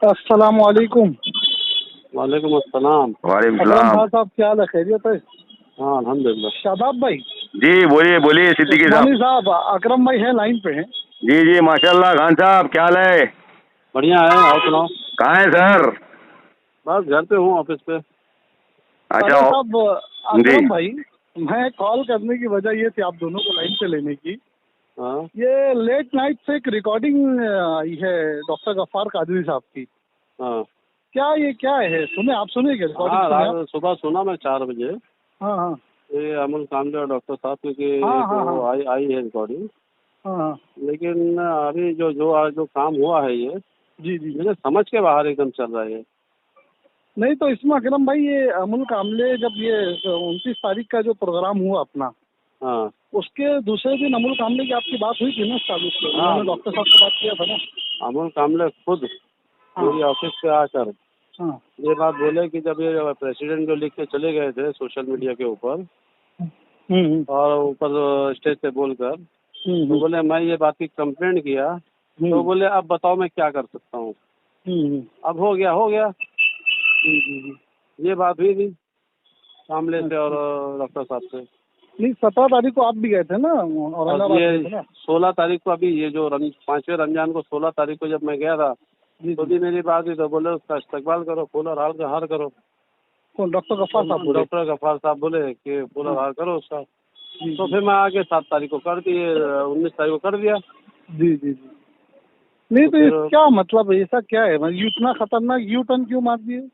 अस्सलाम वालेकुम। वालेकुम अस्सलाम। वालेकुम अकरम सलाम। साहब क्या हाल है, खैरियत है? हाँ अल्हम्दुलिल्लाह। शादाब भाई, जी बोलिए बोलिए सिद्दीकी उस्मानी साहब। साहब, अकरम भाई है लाइन पे हैं। जी जी माशाल्लाह खान साहब क्या हाल है? बढ़िया है, और सुनाओ। कहाँ है सर? बस घर पे हूँ, ऑफिस पे। अच्छा अरे साहब, जी अकरम भाई, मैं कॉल करने की वजह ये थी आप दोनों को लाइन पे लेने की। हाँ ये लेट नाइट से एक रिकॉर्डिंग आई है डॉक्टर गफ्फार कादरी साहब की। हाँ ये क्या है, सुने आप? सुने क्या रिकॉर्डिंग? हाँ, सुने आप? रात सुबह सुना मैं 4 बजे। हाँ हाँ ये अमन कामले और डॉक्टर साहब की हाँ एक हाँ वो हाँ आई है रिकॉर्डिंग। हाँ हाँ। लेकिन अभी जो जो आज जो काम हुआ है ये जी जी। मेरे समझ के बाहर एकदम चल रहा है। नहीं तो इसमें अकरम भाई, ये अमुल कामले जब ये 29 तारीख का जो प्रोग्राम हुआ अपना, हाँ उसके दूसरे दिन अमुल कामले की आपकी बात हुई थी ना चालू से? हाँ, उन्होंने डॉक्टर साहब से बात किया था ना? अमन कामले खुद हाँ मेरी ऑफिस पे आकर हाँ। ये बात बोले कि जब ये प्रेसिडेंट जो लिख के चले गए थे सोशल मीडिया के ऊपर और ऊपर स्टेज पे बोलकर, तो बोले मैं ये बात की कंप्लेंट किया, तो बोले अब बताओ मैं क्या कर सकता हूँ। अब हो गया ये बात हुई थी कामले से और डॉक्टर साहब से। नहीं, 17 तारीख को आप भी गए थे ना और औरंगाबाद ये गए थे ना? 16 तारीख को, अभी ये जो 5वें रमजान को 16 तारीख को जब मैं गया था, जी तो जी। भी मेरी बात हुई, तो बोले उसका इस्तकबाल करो, फूल और हार करो। कौन? डॉक्टर गफ्फार साहब बोले? डॉक्टर गफ्फार साहब बोले कि फूल और हार करो उसका। जी तो फिर मैं आगे 7 तारीख को कर दिए, 19 तारीख को कर दिया। जी जी जी। नहीं तो तो फिर क्या मतलब है, ऐसा क्या है? मतलब इतना खतरनाक यू टर्न क्यों मार दिए?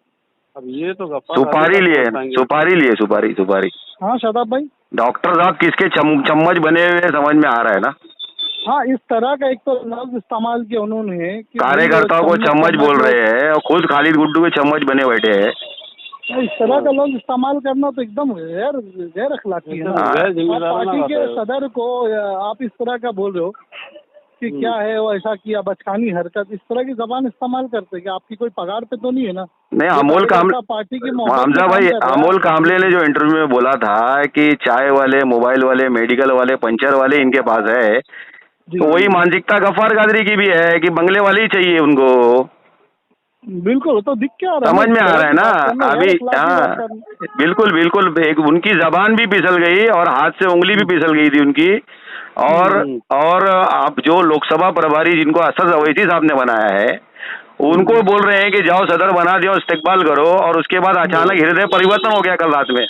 अब ये तो गफ्फार सुपारी लिए बताएंगे। सुपारी लिए सुपारी सुपारी। हाँ शादाब भाई। डॉक्टर साहब किसके चम्मच बने हुए हैं, समझ में आ रहा है ना? हाँ, इस तरह का एक तो लफ्ज इस्तेमाल किया उन्होंने कि भाई वो कार्यकर्ताओं को चम्मच बोल रहे हैं और खुद खालिद गुड्डू के चम्मच बने बैठे हैं। इस तरह का लफ्ज इस्तेमाल करना तो एकदम गैर गैर अखलाकी है ना। हाँ। गैर आप जिम्मेदाराना पार्टी बात के है। सदर को आप इस तरह का बोल रहे हो कि क्या है वो ऐसा किया, बचकानी हरकत, इस तरह की जबान इस्तेमाल करते कि आपकी कोई पगार पे तो नहीं है ना? नहीं, ये अमोल कार्यकर्ता कामले, पार्टी की मोहब्बत में हमजा काम भाई, कर रहा है। अमोल कामले ने जो इंटरव्यू में बोला था कि चाय वाले, मोबाइल वाले, मेडिकल वाले, पंचर वाले इनके पास है, जी तो वही मानसिकता गफ्फार कादरी की भी है कि बंगले वाले ही चाहिए उनको। बिल्कुल, वो तो दिख क्या रहा है ना, समझ इस में आ तरह रहा है की ना बात करना, गैर अभी? अखलाकी बात हाँ करना। बिल्कुल बिल्कुल, एक उनकी जबान भी फिसल गई और हाथ से उंगली भी फिसल गई थी उनकी। और आप जो लोकसभा प्रभारी जिनको असद अवैसी साहब ने बनाया है, उनको बोल रहे हैं कि जाओ सदर बना दियो, इस्तेकबाल करो, और उसके बाद अचानक हृदय परिवर्तन हो गया कल रात में।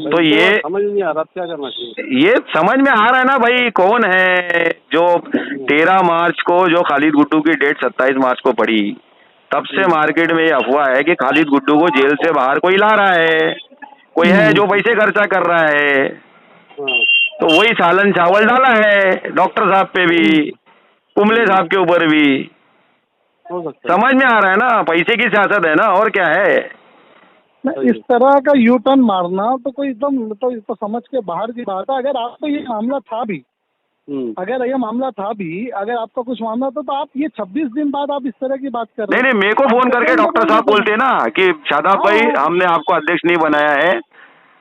तो ये समझ नहीं आ रहा क्या करना चाहिए। ये समझ में आ रहा है ना भाई, कौन है जो 13 मार्च को जो खालिद गुड्डू की डेट 27 मार्च को पड़ी, तब से मार्केट में ये अफवाह है कि खालिद गुड्डू को जेल से बाहर कोई ला रहा है, कोई है जो पैसे खर्चा कर रहा है। तो वही सालन चावल डाला है डॉक्टर साहब पे भी, कुंबले साहब के ऊपर भी। हो सकता है। समझ में आ रहा है ना, पैसे की सियासत है ना, और क्या है। इस तरह का यू टर्न मारना तो कोई एकदम तो समझ के बाहर की बात है। अगर आपको ये मामला था भी, अगर आपका कुछ मामला था, तो आप ये 26 दिन बाद आप इस तरह की बात कर रहे नहीं हैं। नहीं, मेरे को फोन करके डॉक्टर साहब बोलते ना कि शादाब भाई हमने आपको अध्यक्ष नहीं बनाया है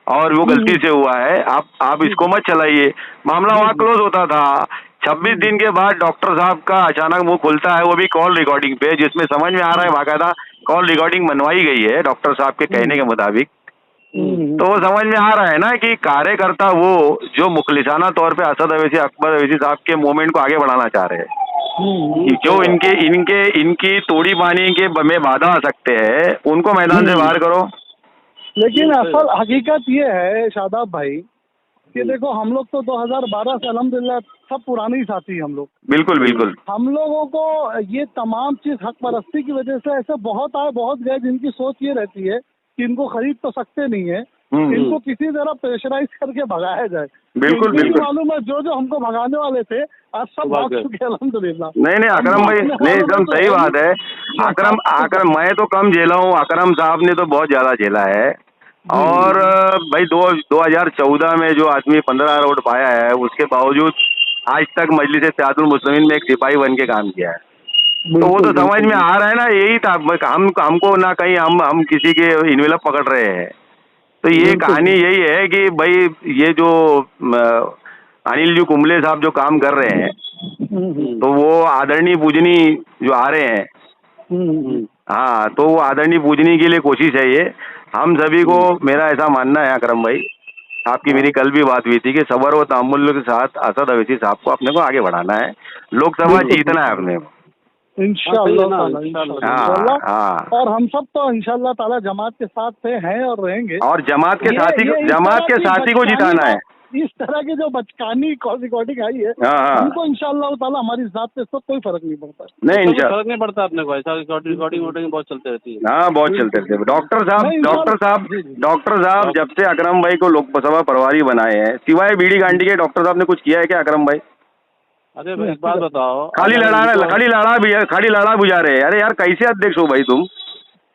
और वो गलती से हुआ है, आप इसको मत चलाइए, मामला वहाँ क्लोज होता था। 26 दिन के बाद डॉक्टर साहब का अचानक मुंह खुलता है, वो भी कॉल रिकॉर्डिंग पे, जिसमें समझ में आ रहा है बाकायदा कॉल रिकॉर्डिंग बनवाई गई है डॉक्टर साहब के कहने के मुताबिक। तो वो समझ में आ रहा है ना कि कार्यकर्ता वो जो मुखलिसाना तौर पे असद अवैसी, अकबर अवैसी साहब के मूवमेंट को आगे बढ़ाना चाह रहे हैं, कि जो इनकी तोड़ी पानी के में बाधा आ सकते हैं, उनको मैदान से बाहर करो। लेकिन असल हकीकत ये है शादाब भाई कि देखो, हम लोग तो 2012 से अल्हम्दुलिल्लाह सब पुराने ही साथी हैं हम लोग। बिल्कुल बिल्कुल। हम लोगों को ये तमाम चीज हक परस्ती की वजह से ऐसे बहुत आए बहुत गए जिनकी सोच ये रहती है कि इनको खरीद तो सकते नहीं है, इनको किसी तरह प्रेशराइज करके भगाया जाए। बिल्कुल इनको भी बिल्कुल। मालूम है जो हमको भगाने वाले थे आज सब भाग चुके हैं अल्हम्दुलिल्लाह। नहीं अकरम भाई, नहीं एकदम सही बात है। अकरम मैं तो कम झेला हूँ, अकरम साहब ने तो बहुत ज्यादा झेला है। और भाई 2014 में जो आदमी 15 अरब पाया है, उसके बावजूद आज तक मजलिस इत्तेहादुल मुस्लिमीन में एक सिपाही बन के काम किया है। तो वो तो समझ में आ रहा है ना, यही था। हमको ना कहीं हम किसी के इन्वेलप पकड़ रहे हैं। तो ये कहानी यही है कि भाई ये जो अनिल जी कुंबले साहब जो काम कर रहे हैं, तो वो आदरणीय पूजनी जो आ रहे हैं, हाँ, तो वो आदरणीय पूजनी के लिए कोशिश है ये। हम सभी को, मेरा ऐसा मानना है अकरम भाई, आपकी मेरी कल भी बात हुई थी कि सबर व तहम्मुल के साथ असद अवैसी साहब को अपने को आगे बढ़ाना है, लोकसभा जीतना है अपने को। इंशाअल्लाह। हाँ। और हम सब तो इंशाअल्लाह ताला जमात के साथ थे, हैं और रहेंगे। और जमात के साथी को जिताना है। इस तरह की जो बचकानी रिकॉर्डिंग आई है, हमको इंशाअल्लाह ताला हमारी जात पे इसको कोई फर्क नहीं पड़ता। नहीं, फर्क नहीं पड़ता अपने को, ऐसा रिकॉर्डिंग बहुत चलते रहती है। हाँ, बहुत चलते रहते हैं। डॉक्टर साहब जब से अकरम भाई को लोकसभा प्रभारी बनाए हैं, सिवाय बीड़ी गांडी के डॉक्टर साहब ने कुछ किया है क्या अकरम भाई? अरे भाई एक बात बताओ, खाली लड़ा बुझा रहे हैं। अरे यार, कैसे अध्यक्ष हो भाई तुम?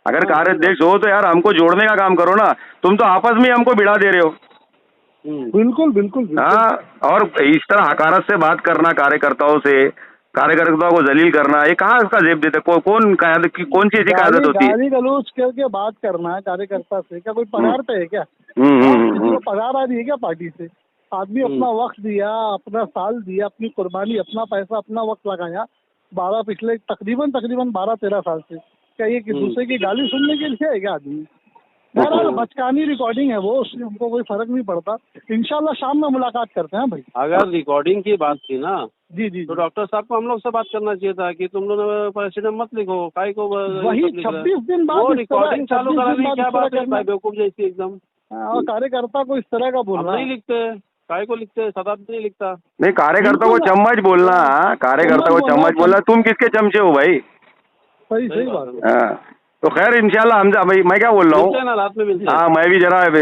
अगर कार्याध्यक्ष हो तो यार हमको जोड़ने का काम करो ना, तुम तो आपस में हमको भिड़ा दे रहे हो। बिल्कुल। हाँ, और इस तरह हकारत से बात करना कार्यकर्ताओं को जलील करना, ये कहाँ इसका जेब देते? कौन सी ऐसी कायदत होती है? गाली गलौज करके बात करना है कार्यकर्ता से, क्या कोई पगार पे है क्या? किसी को पगार आ रही है क्या पार्टी से? आदमी अपना वक्त दिया, अपना साल दिया, अपनी कुर्बानी, अपना पैसा, अपना वक्त लगाया पिछले तकरीबन 12-13 साल से। क्या ये दूसरे की गाली सुनने के लिए है क्या आदमी? बचकानी रिकॉर्डिंग है वो, उससे हमको कोई फर्क नहीं पड़ता। इंशाल्लाह शाम में मुलाकात करते हैं भाई। अगर रिकॉर्डिंग की बात थी ना, जी, तो डॉक्टर साहब को हम लोग से बात करना चाहिए था कि तुम लोग प्रेसिडेंट मत लिखो, काय को वही 26 दिन बाद रिकॉर्डिंग चालू कराने की क्या बात है? बेवकूफ जैसी एकदम। और कार्यकर्ता को इस तरह का बोलना नहीं लिखते, काय को लिखते? शताब्दी नहीं लिखता। नहीं, कार्यकर्ता को चम्मच बोलना, तुम किसके चमचे हो भाई? सही बात है। तो खैर इंशाल्लाह मैं क्या बोल रहा हूँ, रात में मिलते हैं। हाँ, मैं भी जरा